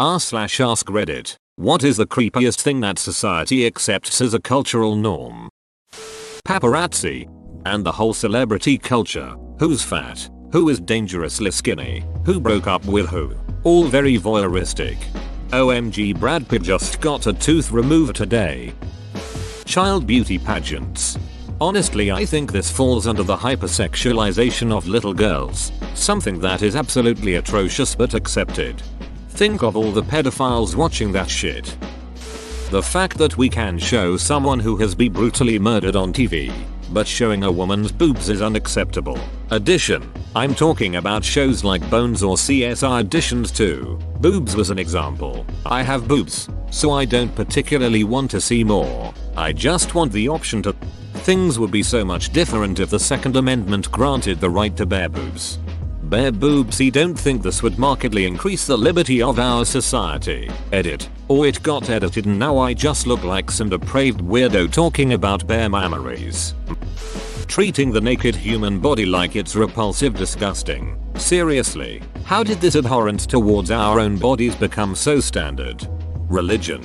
r/ask Reddit. What is the creepiest thing that society accepts as a cultural norm? Paparazzi. And the whole celebrity culture. Who's fat? Who is dangerously skinny? Who broke up with who? All very voyeuristic. OMG, Brad Pitt just got a tooth removed today. Child beauty pageants. Honestly, I think this falls under the hypersexualization of little girls, something that is absolutely atrocious but accepted. Think of all the pedophiles watching that shit. The fact that we can show someone who has been brutally murdered on TV, but showing a woman's boobs is unacceptable. Addition, I'm talking about shows like Bones or CSI Additions 2. Boobs was an example. I have boobs, so I don't particularly want to see more. I just want the option to. Things would be so much different if the Second Amendment granted the right to bare boobs. Bare boobs. You don't think this would markedly increase the liberty of our society? Edit. Or it got edited and now I just look like some depraved weirdo talking about bare mammaries. Treating the naked human body like it's repulsive, disgusting. Seriously, how did this abhorrence towards our own bodies become so standard? Religion.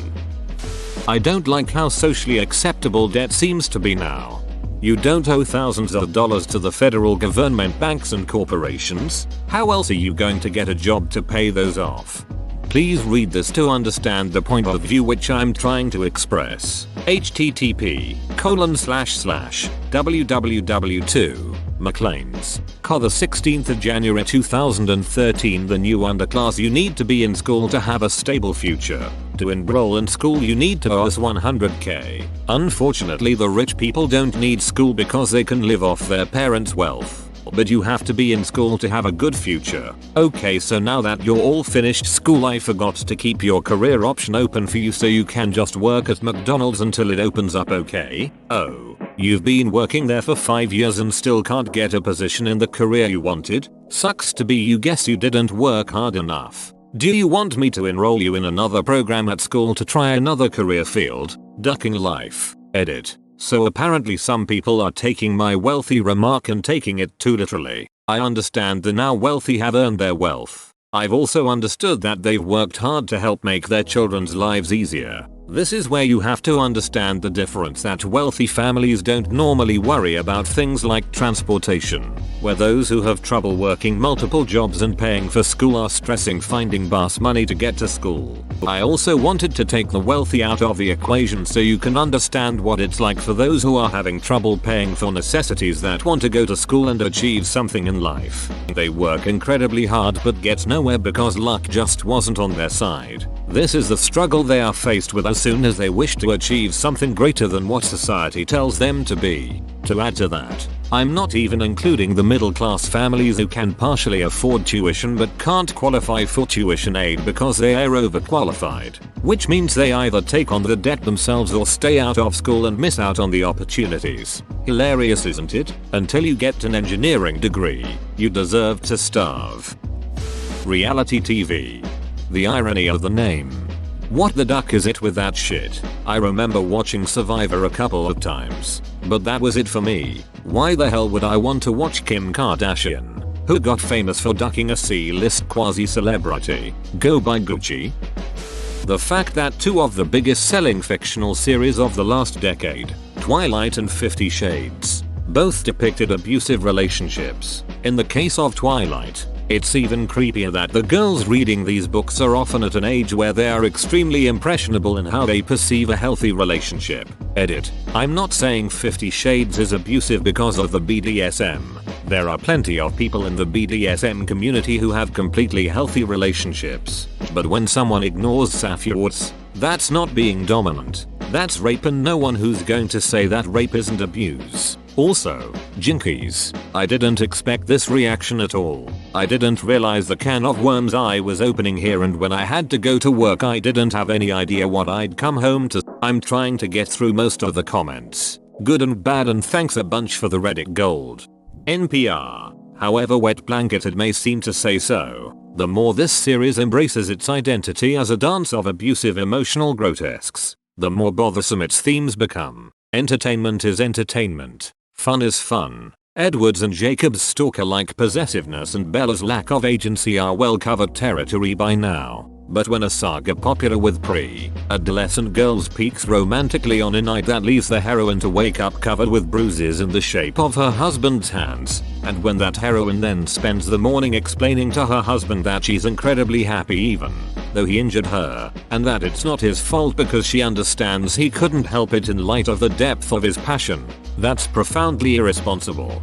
I don't like how socially acceptable debt seems to be now. You don't owe thousands of dollars to the federal government, banks and corporations. How else are you going to get a job to pay those off? Please read this to understand the point of view which I'm trying to express. http://www2 McLean's. The 16th of January 2013. The new underclass. You need to be in school to have a stable future. To enroll in school you need to owe us $100k. Unfortunately, the rich people don't need school because they can live off their parents' wealth. But you have to be in school to have a good future. Okay, so now that you're all finished school, I forgot to keep your career option open for you so you can just work at McDonald's until it opens up, okay? Oh, you've been working there for 5 years and still can't get a position in the career you wanted? Sucks to be you. Guess you didn't work hard enough. Do you want me to enroll you in another program at school to try another career field? Ducking life. Edit. So apparently some people are taking my wealthy remark and taking it too literally. I understand the now wealthy have earned their wealth. I've also understood that they've worked hard to help make their children's lives easier. This is where you have to understand the difference, that wealthy families don't normally worry about things like transportation, where those who have trouble working multiple jobs and paying for school are stressing finding bus money to get to school. I also wanted to take the wealthy out of the equation so you can understand what it's like for those who are having trouble paying for necessities that want to go to school and achieve something in life. They work incredibly hard but get nowhere because luck just wasn't on their side. This is the struggle they are faced with as soon as they wish to achieve something greater than what society tells them to be. To add to that, I'm not even including the middle class families who can partially afford tuition but can't qualify for tuition aid because they are overqualified, which means they either take on the debt themselves or stay out of school and miss out on the opportunities. Hilarious, isn't it? Until you get an engineering degree, you deserve to starve. Reality TV. The irony of the name. What the duck is it with that shit? I remember watching Survivor a couple of times, but that was it for me. Why the hell would I want to watch Kim Kardashian, who got famous for ducking a C-list quasi-celebrity, go by Gucci? The fact that two of the biggest selling fictional series of the last decade, Twilight and 50 Shades, both depicted abusive relationships. In the case of Twilight, it's even creepier that the girls reading these books are often at an age where they are extremely impressionable in how they perceive a healthy relationship. Edit. I'm not saying 50 Shades is abusive because of the BDSM. There are plenty of people in the BDSM community who have completely healthy relationships. But when someone ignores safe words, that's not being dominant. That's rape, and no one who's going to say that rape isn't abuse. Also, jinkies, I didn't expect this reaction at all. I didn't realize the can of worms I was opening here, and when I had to go to work I didn't have any idea what I'd come home to. I'm trying to get through most of the comments, good and bad, and thanks a bunch for the Reddit gold. NPR. However wet blanket it may seem to say so, the more this series embraces its identity as a dance of abusive emotional grotesques, the more bothersome its themes become. Entertainment is entertainment. Fun is fun. Edward's and Jacob's stalker-like possessiveness and Bella's lack of agency are well-covered territory by now. But when a saga popular with pre-adolescent girls peaks romantically on a night that leaves the heroine to wake up covered with bruises in the shape of her husband's hands, and when that heroine then spends the morning explaining to her husband that she's incredibly happy even though he injured her, and that it's not his fault because she understands he couldn't help it in light of the depth of his passion, that's profoundly irresponsible.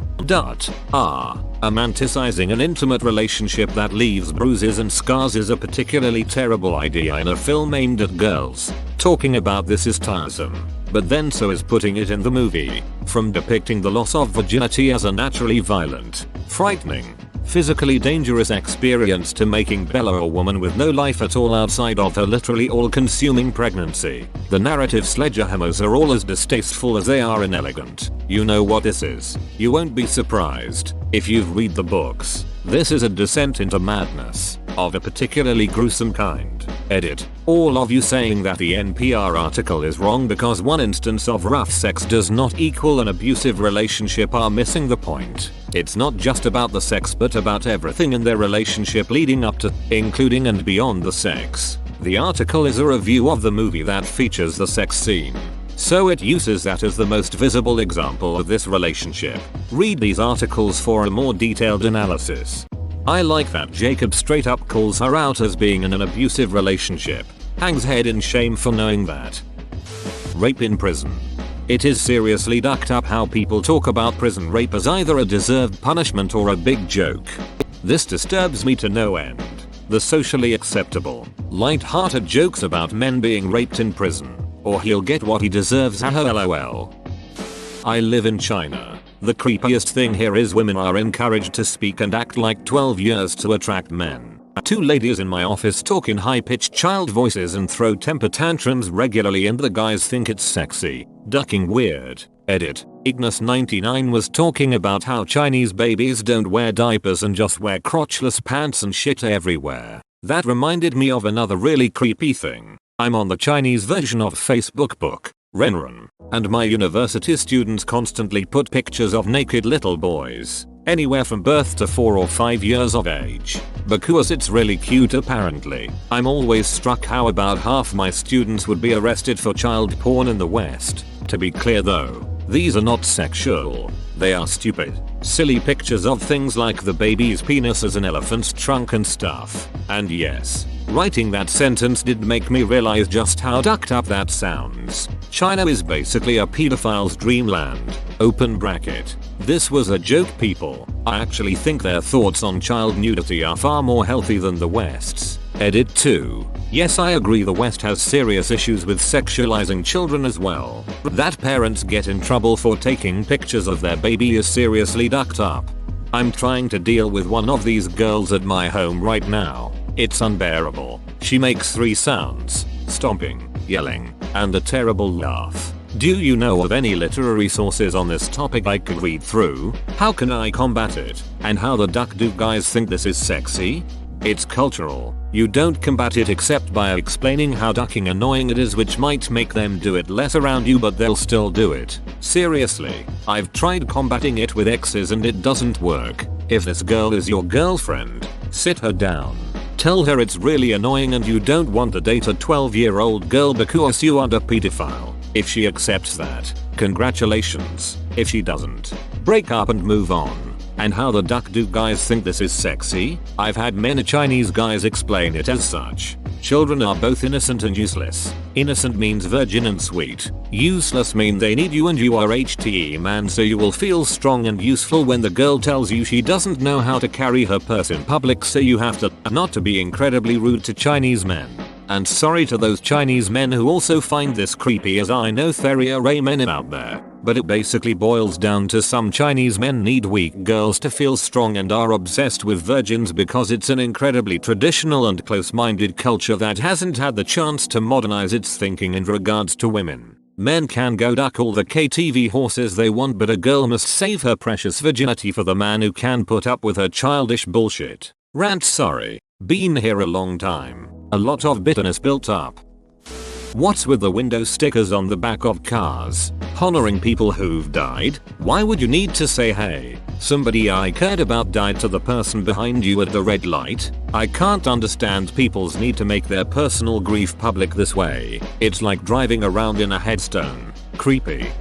Romanticizing an intimate relationship that leaves bruises and scars is a particularly terrible idea in a film aimed at girls. Talking about this is tiresome, but then so is putting it in the movie. From depicting the loss of virginity as a naturally violent, frightening, physically dangerous experience to making Bella a woman with no life at all outside of her literally all-consuming pregnancy, the narrative sledgehammers are all as distasteful as they are inelegant. You know what this is. You won't be surprised if you've read the books. This is a descent into madness of a particularly gruesome kind. Edit. All of you saying that the NPR article is wrong because one instance of rough sex does not equal an abusive relationship are missing the point. It's not just about the sex but about everything in their relationship leading up to, including and beyond the sex. The article is a review of the movie that features the sex scene, so it uses that as the most visible example of this relationship. Read these articles for a more detailed analysis. I like that Jacob straight up calls her out as being in an abusive relationship, hangs head in shame for knowing that. Rape in prison. It is seriously ducked up how people talk about prison rape as either a deserved punishment or a big joke. This disturbs me to no end. The socially acceptable, light-hearted jokes about men being raped in prison, or he'll get what he deserves, lol. I live in China. The creepiest thing here is women are encouraged to speak and act like 12 years to attract men. Two ladies in my office talk in high-pitched child voices and throw temper tantrums regularly and the guys think it's sexy. Ducking weird. Edit. Ignis99 was talking about how Chinese babies don't wear diapers and just wear crotchless pants and shit everywhere. That reminded me of another really creepy thing. I'm on the Chinese version of Facebook book, Renren, and my university students constantly put pictures of naked little boys, anywhere from birth to 4 or 5 years of age, because it's really cute apparently. I'm always struck how about half my students would be arrested for child porn in the West. To be clear though, these are not sexual, they are stupid, silly pictures of things like the baby's penis as an elephant's trunk and stuff. And yes, writing that sentence did make me realize just how ducked up that sounds. China is basically a pedophile's dreamland. Open bracket. This was a joke, people. I actually think their thoughts on child nudity are far more healthy than the West's. Edit 2. Yes, I agree the West has serious issues with sexualizing children as well. That parents get in trouble for taking pictures of their baby is seriously ducked up. I'm trying to deal with one of these girls at my home right now. It's unbearable. She makes 3 sounds: stomping, yelling, and a terrible laugh. Do you know of any literary sources on this topic I could read through? How can I combat it? And how the duck do guys think this is sexy? It's cultural. You don't combat it except by explaining how ducking annoying it is, which might make them do it less around you, but they'll still do it. Seriously, I've tried combating it with exes and it doesn't work. If this girl is your girlfriend, sit her down. Tell her it's really annoying and you don't want to date a 12-year-old girl because you are a pedophile. If she accepts that, congratulations. If she doesn't, break up and move on. And how the duck do guys think this is sexy? I've had many Chinese guys explain it as such. Children are both innocent and useless. Innocent means virgin and sweet. Useless mean they need you and you are HTE man, so you will feel strong and useful when the girl tells you she doesn't know how to carry her purse in public, so you have to. Not to be incredibly rude to Chinese men. And sorry to those Chinese men who also find this creepy, as I know there are men out there. But it basically boils down to some Chinese men need weak girls to feel strong and are obsessed with virgins because it's an incredibly traditional and close-minded culture that hasn't had the chance to modernize its thinking in regards to women. Men can go duck all the KTV horses they want, but a girl must save her precious virginity for the man who can put up with her childish bullshit. Rant sorry. Been here a long time. A lot of bitterness built up. What's with the window stickers on the back of cars? Honoring people who've died? Why would you need to say hey, Somebody I cared about died to the person behind you at the red light. I can't understand people's need to make their personal grief public this way. It's like driving around in a headstone. Creepy.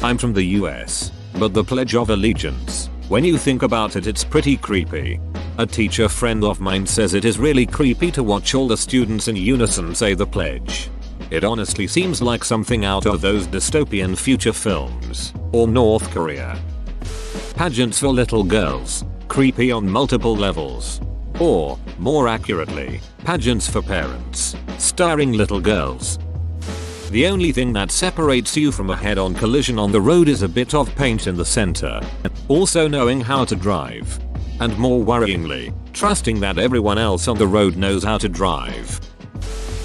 I'm from the US, but the Pledge of Allegiance, when you think about it, it's pretty creepy. A teacher friend of mine says it is really creepy to watch all the students in unison say the pledge. It honestly seems like something out of those dystopian future films, or North Korea. Pageants for little girls, creepy on multiple levels. Or, more accurately, pageants for parents, starring little girls. The only thing that separates you from a head-on collision on the road is a bit of paint in the center. Also knowing how to drive. And more worryingly, trusting that everyone else on the road knows how to drive.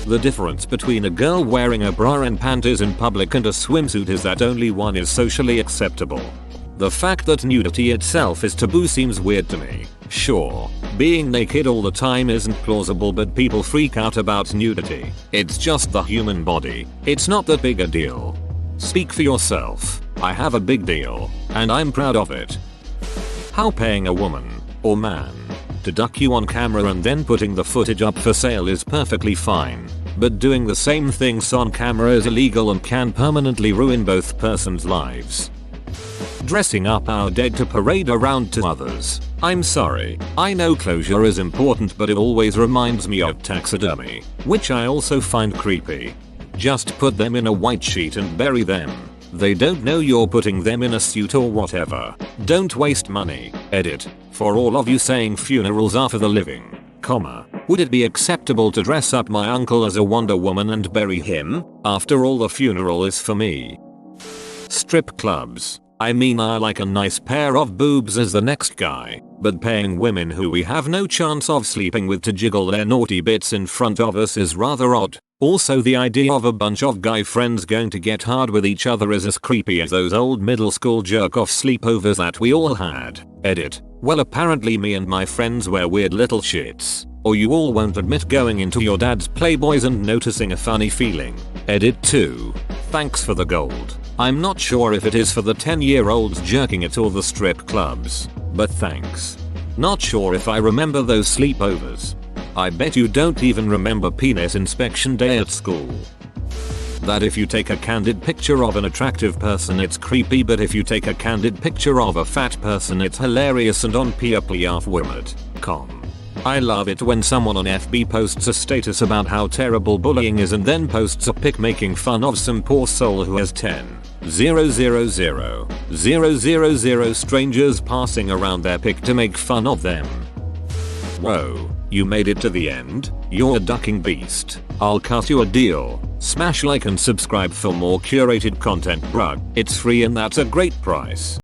The difference between a girl wearing a bra and panties in public and a swimsuit is that only one is socially acceptable. The fact that nudity itself is taboo seems weird to me. Sure, being naked all the time isn't plausible, but people freak out about nudity. It's just the human body. It's not that big a deal. Speak for yourself. I have a big deal, and I'm proud of it. How paying a woman, or man, to duck you on camera and then putting the footage up for sale is perfectly fine. But doing the same things on camera is illegal and can permanently ruin both persons' lives. Dressing up our dead to parade around to others. I'm sorry, I know closure is important, but it always reminds me of taxidermy, which I also find creepy. Just put them in a white sheet and bury them. They don't know you're putting them in a suit or whatever. Don't waste money. Edit. For all of you saying funerals are for the living, comma, would it be acceptable to dress up my uncle as a Wonder Woman and bury him? After all, the funeral is for me. Strip clubs. I mean, I like a nice pair of boobs as the next guy, but paying women who we have no chance of sleeping with to jiggle their naughty bits in front of us is rather odd. Also, the idea of a bunch of guy friends going to get hard with each other is as creepy as those old middle school jerk-off sleepovers that we all had. Edit. Well, apparently me and my friends were weird little shits. Or you all won't admit going into your dad's Playboys and noticing a funny feeling. Edit 2. Thanks for the gold. I'm not sure if it is for the 10-year-olds jerking it or the strip clubs, but thanks. Not sure if I remember those sleepovers. I bet you don't even remember penis inspection day at school. That if you take a candid picture of an attractive person it's creepy, but if you take a candid picture of a fat person it's hilarious and on peerpleafwimit.com. I love it when someone on FB posts a status about how terrible bullying is and then posts a pic making fun of some poor soul who has 10,000,000 strangers passing around their pic to make fun of them. Whoa, you made it to the end? You're a ducking beast. I'll cut you a deal. Smash like and subscribe for more curated content, bruh. It's free and that's a great price.